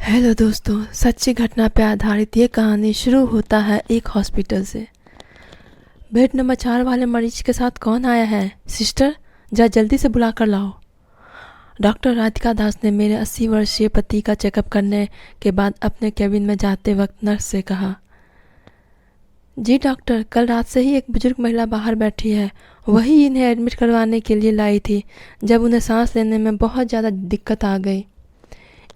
Hello दोस्तों, सच्ची घटना पर आधारित ये कहानी शुरू होता है एक हॉस्पिटल से। बेड नंबर 4 वाले मरीज के साथ कौन आया है? सिस्टर, जा जल्दी से बुला कर लाओ। डॉक्टर राधिका दास ने मेरे 80 वर्षीय पति का चेकअप करने के बाद अपने केबिन में जाते वक्त नर्स से कहा। जी डॉक्टर, कल रात से ही एक बुजुर्ग महिला बाहर बैठी है। वही इन्हें एडमिट करवाने के लिए लाई थी जब उन्हें सांस लेने में बहुत ज़्यादा दिक्कत आ गई।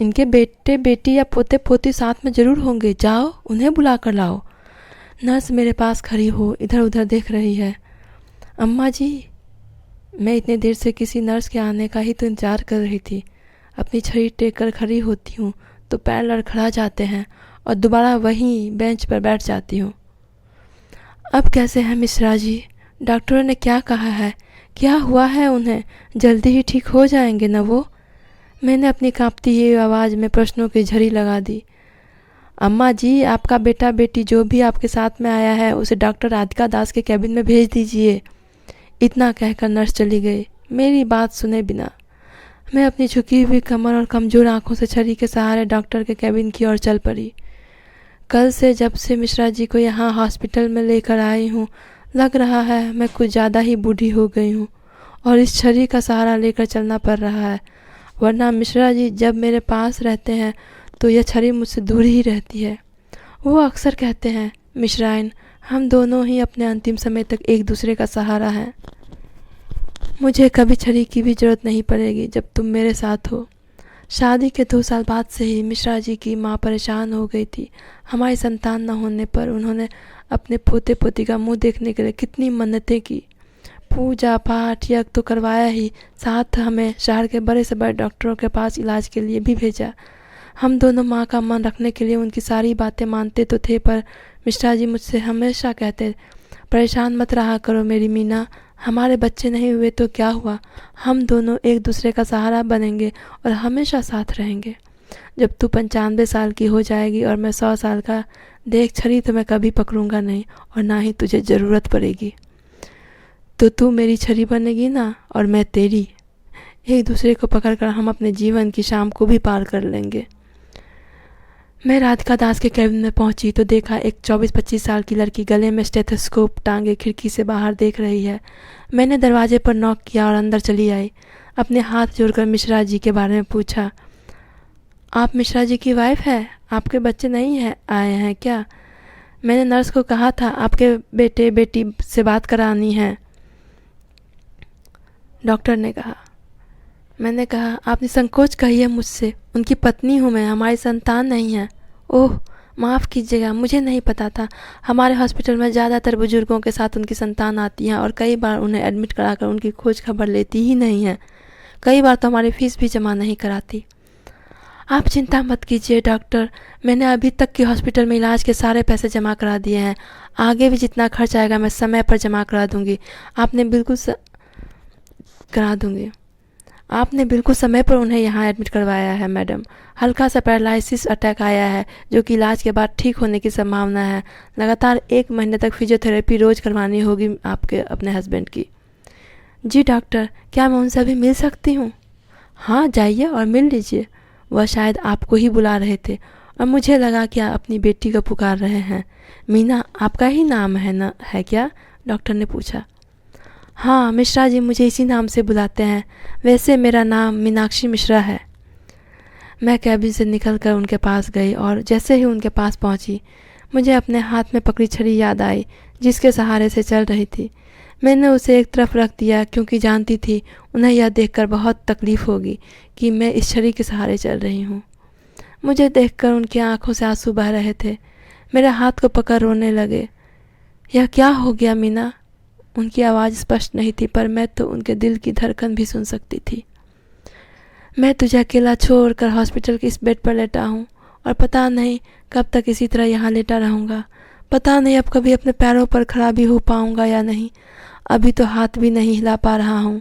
इनके बेटे बेटी या पोते पोती साथ में ज़रूर होंगे। जाओ, उन्हें बुला कर लाओ। नर्स मेरे पास खड़ी हो इधर उधर देख रही है। अम्मा जी, मैं इतनी देर से किसी नर्स के आने का ही तो इंतज़ार कर रही थी। अपनी छड़ी टेक कर खड़ी होती हूँ तो पैर लड़खड़ा जाते हैं और दोबारा वहीं बेंच पर बैठ जाती हूँ। अब कैसे हैं मिश्रा जी? डॉक्टरों ने क्या कहा है? क्या हुआ है उन्हें? जल्दी ही ठीक हो जाएंगे न वो? मैंने अपनी कांपती हुई आवाज़ में प्रश्नों की झड़ी लगा दी। अम्मा जी, आपका बेटा बेटी जो भी आपके साथ में आया है उसे डॉक्टर राधिका दास के कैबिन में भेज दीजिए। इतना कहकर नर्स चली गई, मेरी बात सुने बिना। मैं अपनी झुकी हुई कमर और कमज़ोर आंखों से छड़ी के सहारे डॉक्टर के कैबिन की ओर चल पड़ी। कल से जब से मिश्रा जी को यहाँ हॉस्पिटल में लेकर आई हूँ, लग रहा है मैं कुछ ज़्यादा ही बूढ़ी हो गई हूँ और इस छड़ी का सहारा लेकर चलना पड़ रहा है। वरना मिश्रा जी जब मेरे पास रहते हैं तो यह छड़ी मुझसे दूर ही रहती है। वो अक्सर कहते हैं, मिश्राइन, हम दोनों ही अपने अंतिम समय तक एक दूसरे का सहारा हैं। मुझे कभी छड़ी की भी ज़रूरत नहीं पड़ेगी जब तुम मेरे साथ हो। शादी के 2 साल बाद से ही मिश्रा जी की माँ परेशान हो गई थी। हमारी संतान न होने पर उन्होंने अपने पोते पोती का मुंह देखने के लिए कितनी मन्नतें की। पूजा पाठ यज्ञ तो करवाया ही, साथ हमें शहर के बड़े से बड़े डॉक्टरों के पास इलाज के लिए भी भेजा। हम दोनों माँ का मन रखने के लिए उनकी सारी बातें मानते तो थे, पर मिश्रा जी मुझसे हमेशा कहते, परेशान मत रहा करो मेरी मीना, हमारे बच्चे नहीं हुए तो क्या हुआ, हम दोनों एक दूसरे का सहारा बनेंगे और हमेशा साथ रहेंगे। जब तू 95 साल की हो जाएगी और मैं 100 साल का, देख छड़ी तो मैं कभी पकड़ूंगा नहीं और ना ही तुझे ज़रूरत पड़ेगी। तो तू मेरी छड़ी बनेगी ना और मैं तेरी। एक दूसरे को पकड़कर हम अपने जीवन की शाम को भी पार कर लेंगे। मैं राधिका दास के कैबिन में पहुंची तो देखा एक 24-25 साल की लड़की गले में स्टेथोस्कोप टांगे खिड़की से बाहर देख रही है। मैंने दरवाजे पर नॉक किया और अंदर चली आई। अपने हाथ जोड़कर मिश्रा जी के बारे में पूछा। आप मिश्रा जी की वाइफ है? आपके बच्चे नहीं हैं आए हैं क्या? मैंने नर्स को कहा था आपके बेटे बेटी से बात करानी है। डॉक्टर ने कहा। मैंने कहा, आपने संकोच कही है मुझसे, उनकी पत्नी हूँ मैं, हमारी संतान नहीं है। ओह, माफ़ कीजिएगा, मुझे नहीं पता था। हमारे हॉस्पिटल में ज़्यादातर बुजुर्गों के साथ उनकी संतान आती हैं और कई बार उन्हें एडमिट कराकर उनकी खोज खबर लेती ही नहीं है। कई बार तो हमारी फीस भी जमा नहीं कराती। आप चिंता मत कीजिए डॉक्टर, मैंने अभी तक के हॉस्पिटल में इलाज के सारे पैसे जमा करा दिए हैं। आगे भी जितना खर्च आएगा मैं समय पर जमा करा दूँगी। आपने बिल्कुल समय पर उन्हें यहाँ एडमिट करवाया है मैडम। हल्का सा पैरालिसिस अटैक आया है जो कि इलाज के बाद ठीक होने की संभावना है। लगातार 1 महीने तक फिजियोथेरेपी रोज़ करवानी होगी आपके अपने हस्बैंड की। जी डॉक्टर, क्या मैं उनसे अभी मिल सकती हूँ? हाँ, जाइए और मिल लीजिए। वह शायद आपको ही बुला रहे थे और मुझे लगा कि आप अपनी बेटी को पुकार रहे हैं। मीना आपका ही नाम है ना, है क्या? डॉक्टर ने पूछा। हाँ, मिश्रा जी मुझे इसी नाम से बुलाते हैं। वैसे मेरा नाम मीनाक्षी मिश्रा है। मैं कैबिन से निकलकर उनके पास गई और जैसे ही उनके पास पहुंची, मुझे अपने हाथ में पकड़ी छड़ी याद आई जिसके सहारे से चल रही थी। मैंने उसे एक तरफ रख दिया क्योंकि जानती थी उन्हें यह देखकर बहुत तकलीफ़ होगी कि मैं इस छड़ी के सहारे चल रही हूँ। मुझे देखकर उनकी आंखों से आंसू बह रहे थे। मेरे हाथ को पकड़ रोने लगे। यह क्या हो गया मीना? उनकी आवाज़ स्पष्ट नहीं थी पर मैं तो उनके दिल की धड़कन भी सुन सकती थी। मैं तुझे अकेला छोड़कर हॉस्पिटल के इस बेड पर लेटा हूँ और पता नहीं कब तक इसी तरह यहाँ लेटा रहूँगा। पता नहीं अब कभी अपने पैरों पर खड़ा भी हो पाऊँगा या नहीं। अभी तो हाथ भी नहीं हिला पा रहा हूँ।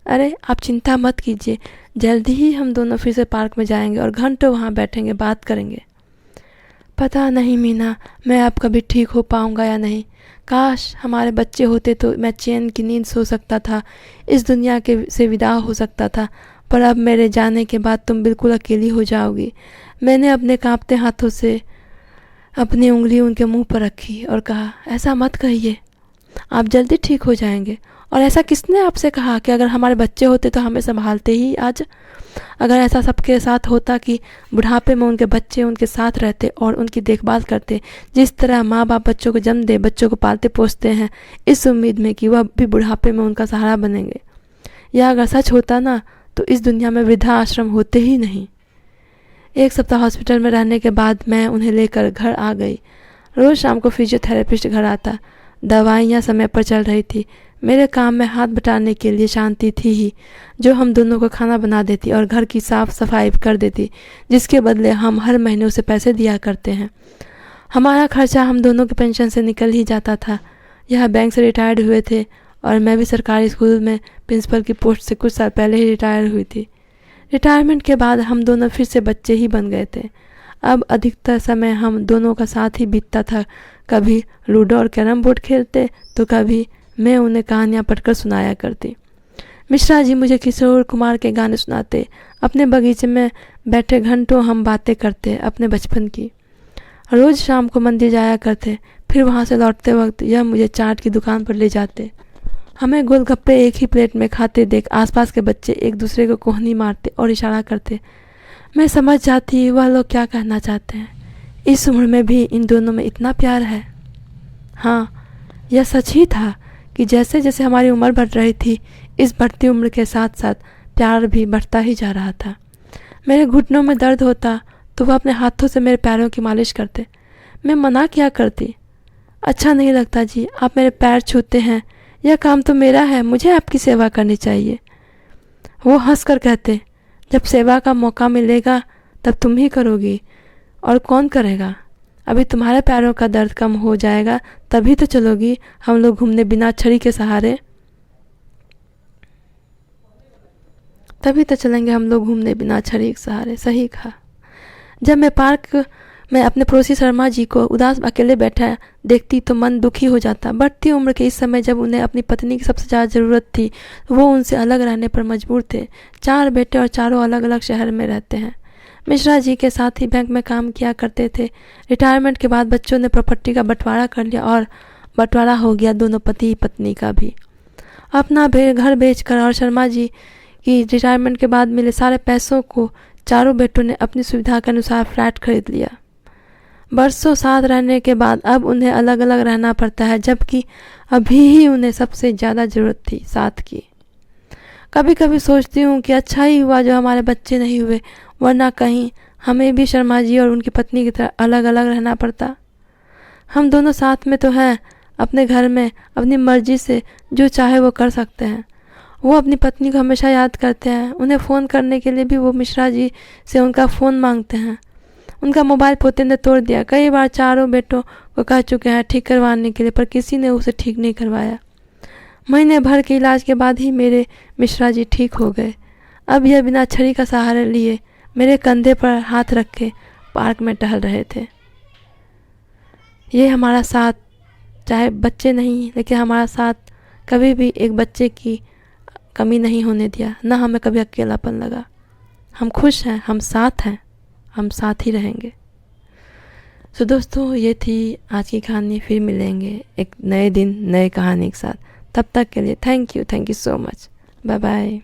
अरे आप चिंता मत कीजिए, जल्दी ही हम दोनों फिर से पार्क में जाएंगे और घंटों वहाँ बैठेंगे, बात करेंगे। पता नहीं मीना, मैं अब कभी ठीक हो पाऊँगा या नहीं। काश हमारे बच्चे होते तो मैं चैन की नींद सो सकता था, इस दुनिया के से विदा हो सकता था। पर अब मेरे जाने के बाद तुम बिल्कुल अकेली हो जाओगी। मैंने अपने कांपते हाथों से अपनी उंगली उनके मुंह पर रखी और कहा, ऐसा मत कहिए, आप जल्दी ठीक हो जाएंगे। और ऐसा किसने आपसे कहा कि अगर हमारे बच्चे होते तो हमें संभालते ही आज? अगर ऐसा सबके साथ होता कि बुढ़ापे में उनके बच्चे उनके साथ रहते और उनकी देखभाल करते, जिस तरह माँ बाप बच्चों को जन्म दे बच्चों को पालते पोसते हैं इस उम्मीद में कि वह भी बुढ़ापे में उनका सहारा बनेंगे, या अगर सच होता ना तो इस दुनिया में वृद्धा आश्रम होते ही नहीं। 1 सप्ताह हॉस्पिटल में रहने के बाद मैं उन्हें लेकर घर आ गई। रोज़ शाम को फिजियोथेरेपिस्ट घर आता। दवाइयाँ समय पर चल रही थी। मेरे काम में हाथ बटाने के लिए शांति थी ही, जो हम दोनों को खाना बना देती और घर की साफ सफाई कर देती, जिसके बदले हम हर महीने उसे पैसे दिया करते हैं। हमारा खर्चा हम दोनों के पेंशन से निकल ही जाता था। यह बैंक से रिटायर्ड हुए थे और मैं भी सरकारी स्कूल में प्रिंसिपल की पोस्ट से कुछ साल पहले ही रिटायर हुई थी। रिटायरमेंट के बाद हम दोनों फिर से बच्चे ही बन गए थे। अब अधिकतर समय हम दोनों का साथ ही बीतता था। कभी लूडो और कैरम बोर्ड खेलते तो कभी मैं उन्हें कहानियाँ पढ़कर सुनाया करती। मिश्रा जी मुझे किशोर कुमार के गाने सुनाते। अपने बगीचे में बैठे घंटों हम बातें करते अपने बचपन की। रोज़ शाम को मंदिर जाया करते। फिर वहाँ से लौटते वक्त यह मुझे चाट की दुकान पर ले जाते। हमें गोलगप्पे एक ही प्लेट में खाते देख आसपास के बच्चे एक दूसरे को कोहनी मारते और इशारा करते। मैं समझ जाती वह लोग क्या कहना चाहते हैं। इस उम्र में भी इन दोनों में इतना प्यार है। हाँ, यह सच ही था कि जैसे जैसे हमारी उम्र बढ़ रही थी, इस बढ़ती उम्र के साथ साथ प्यार भी बढ़ता ही जा रहा था। मेरे घुटनों में दर्द होता तो वह अपने हाथों से मेरे पैरों की मालिश करते। मैं मना किया करती, अच्छा नहीं लगता जी, आप मेरे पैर छूते हैं, यह काम तो मेरा है, मुझे आपकी सेवा करनी चाहिए। वो हंसकर कहते, जब सेवा का मौका मिलेगा तब तुम ही करोगी, और कौन करेगा? अभी तुम्हारे पैरों का दर्द कम हो जाएगा तभी तो चलोगी हम लोग घूमने बिना छड़ी के सहारे। तभी तो चलेंगे हम लोग घूमने बिना छड़ी के सहारे। सही कहा। जब मैं पार्क में अपने पड़ोसी शर्मा जी को उदास अकेले बैठा देखती तो मन दुखी हो जाता। बढ़ती उम्र के इस समय जब उन्हें अपनी पत्नी की सबसे ज़्यादा ज़रूरत थी, वो उनसे अलग रहने पर मजबूर थे। 4 बेटे और चारों अलग अलग शहर में रहते हैं। मिश्रा जी के साथ ही बैंक में काम किया करते थे। रिटायरमेंट के बाद बच्चों ने प्रॉपर्टी का बंटवारा कर लिया और बंटवारा हो गया दोनों पति पत्नी का भी। अपना घर बेचकर और शर्मा जी की रिटायरमेंट के बाद मिले सारे पैसों को चारों बेटों ने अपनी सुविधा के अनुसार फ्लैट खरीद लिया। बरसों साथ रहने के बाद अब उन्हें अलग अलग रहना पड़ता है, जबकि अभी ही उन्हें सबसे ज़्यादा ज़रूरत थी साथ की। कभी कभी सोचती हूँ कि अच्छा ही हुआ जो हमारे बच्चे नहीं हुए, वरना कहीं हमें भी शर्मा जी और उनकी पत्नी की तरह अलग अलग रहना पड़ता। हम दोनों साथ में तो हैं, अपने घर में अपनी मर्जी से जो चाहे वो कर सकते हैं। वो अपनी पत्नी को हमेशा याद करते हैं। उन्हें फ़ोन करने के लिए भी वो मिश्रा जी से उनका फ़ोन मांगते हैं। उनका मोबाइल पोते ने तोड़ दिया। कई बार चारों बेटों को कह चुके हैं ठीक करवाने के लिए, पर किसी ने उसे ठीक नहीं करवाया। महीने भर के इलाज के बाद ही मेरे मिश्रा जी ठीक हो गए। अब यह बिना छड़ी का सहारा लिए मेरे कंधे पर हाथ रख के पार्क में टहल रहे थे। ये हमारा साथ, चाहे बच्चे नहीं लेकिन हमारा साथ कभी भी एक बच्चे की कमी नहीं होने दिया, ना हमें कभी अकेलापन लगा। हम खुश हैं, हम साथ हैं, हम साथ ही रहेंगे। तो दोस्तों, ये थी आज की कहानी। फिर मिलेंगे एक नए दिन नए कहानी के साथ। तब तक के लिए thank you so much. Bye bye.